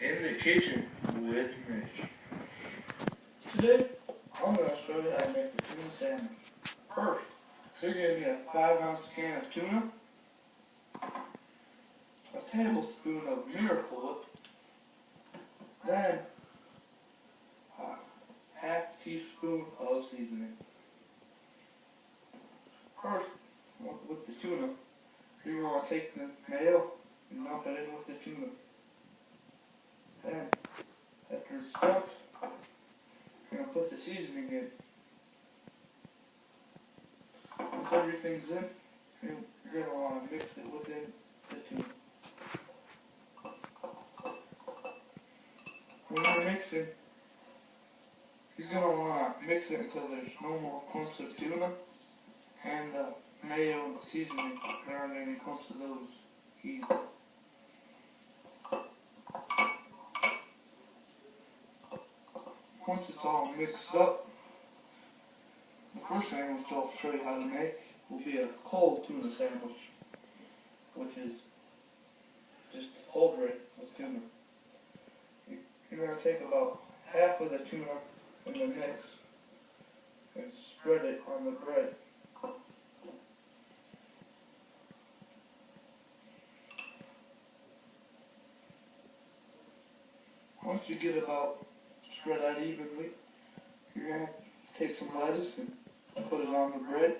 In the kitchen with Mitch. Today, I'm going to show you how to make a tuna sandwich. First, you're going to get a 5-ounce can of tuna, a tablespoon of Miracle Whip, then a half teaspoon of seasoning. First, with the tuna, you're going to take the mayo and dump it in with the tuna. Then, after it's dumped, you're going to put the seasoning in. Once everything's in, you're going to want to mix it within the tuna. When you're mixing, you're going to want to mix it until there's no more clumps of tuna and mayo and seasoning. There aren't any clumps of those either. Once it's all mixed up, the first sandwich I'll show you how to make will be a cold tuna sandwich, which is just whole grain with tuna. You're going to take about half of the tuna in the mix and spread it on the bread. Once you get about spread out evenly, you're going to take some lettuce and put it on the bread,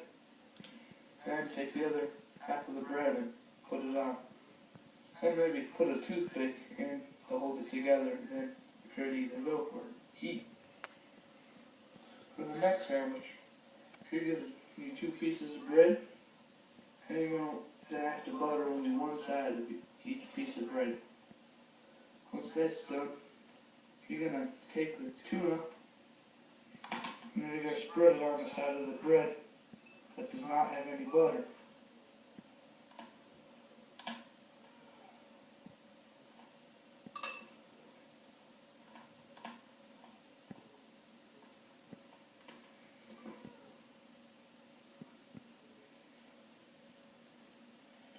and take the other half of the bread and put it on. And maybe put a toothpick in to hold it together, and then you're ready to go or eat. For the next sandwich, you're going to need 2 pieces of bread, and you're going to have to butter only one side of each piece of bread. Once that's done, you're going to take the tuna and you're going to spread it on the side of the bread that does not have any butter.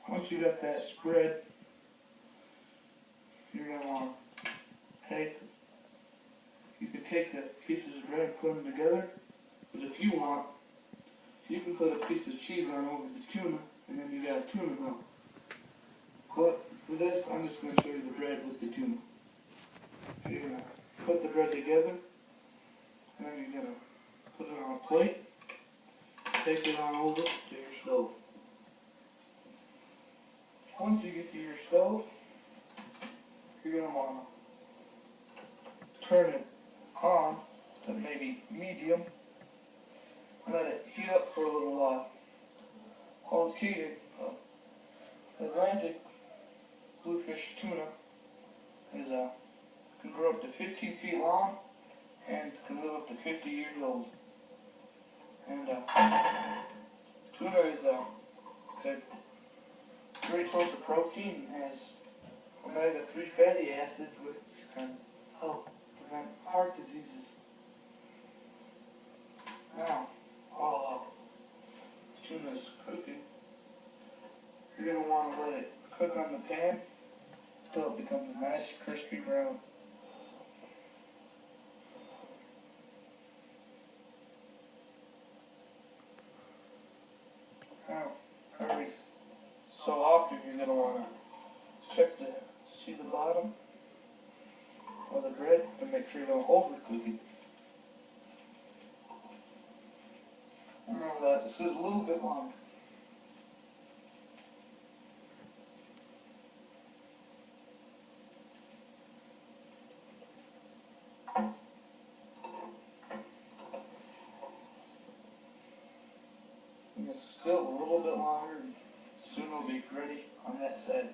Once you got that spread, you're going to want to take the pieces of bread and put them together, but if you want, you can put a piece of cheese on over the tuna, and then you got a tuna melt. But for this, I'm just going to show you the bread with the tuna. So you're going to put the bread together, and then you're going to put it on a plate, take it on over to your stove. Once you get to your stove, you're going to want to turn it on to maybe medium, let it heat up for a little while. While it's heating, Atlantic bluefish tuna can grow up to 15 feet long and can live up to 50 years old. And tuna is a great source of protein and has omega-3 fatty acids, which can help prevent heart diseases. Now, while tuna is cooking, you're going to want to let it cook on the pan until it becomes a nice crispy brown. Now, every so often you're going to want to check to see the bottom of the bread to make sure you don't overcook it. Remember that this is a little bit longer. And it's still a little bit longer, and soon it'll be ready on that side.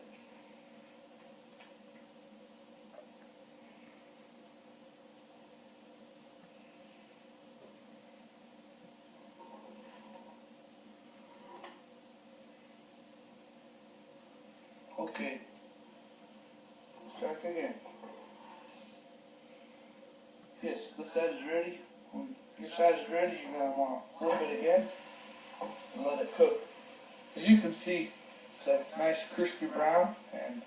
Okay, check again. Yes, this side is ready. When your side is ready, you're going to want to flip it again and let it cook. As you can see, it's a nice crispy brown, and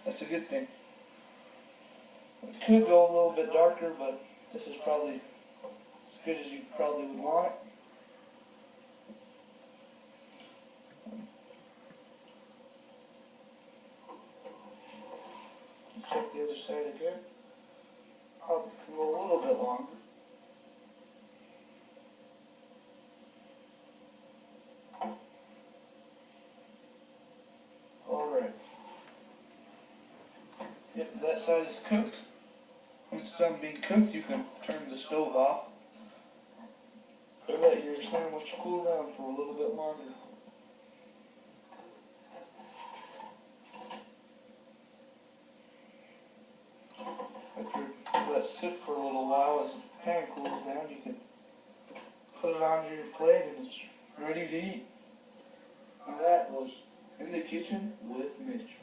that's a good thing. Could go a little bit darker, but this is probably as good as you probably would want it. Check the other side again. Probably go a little bit longer. Alright. Yep, that side is cooked. When it's done being cooked, you can turn the stove off. Or let your sandwich cool down for a little bit longer. After let it sit for a little while, as the pan cools down, you can put it onto your plate and it's ready to eat. And that was In the Kitchen with Mitch.